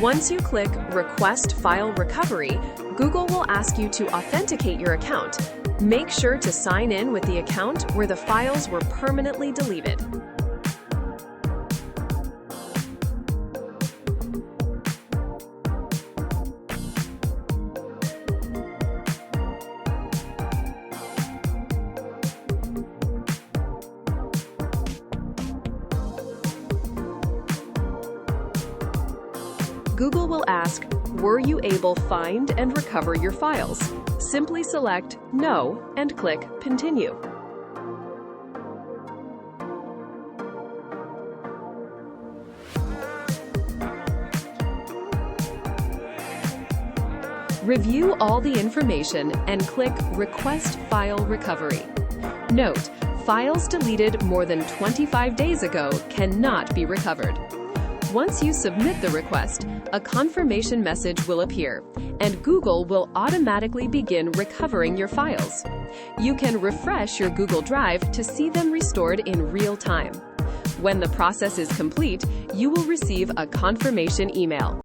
Once you click Request File Recovery, Google will ask you to authenticate your account. Make sure to sign in with the account where the files were permanently deleted. Google will ask, "Were you able to find and recover your files?" Simply select No and click Continue. Review all the information and click Request File Recovery. Note, files deleted more than 25 days ago cannot be recovered. Once you submit the request, a confirmation message will appear, and Google will automatically begin recovering your files. You can refresh your Google Drive to see them restored in real time. When the process is complete, you will receive a confirmation email.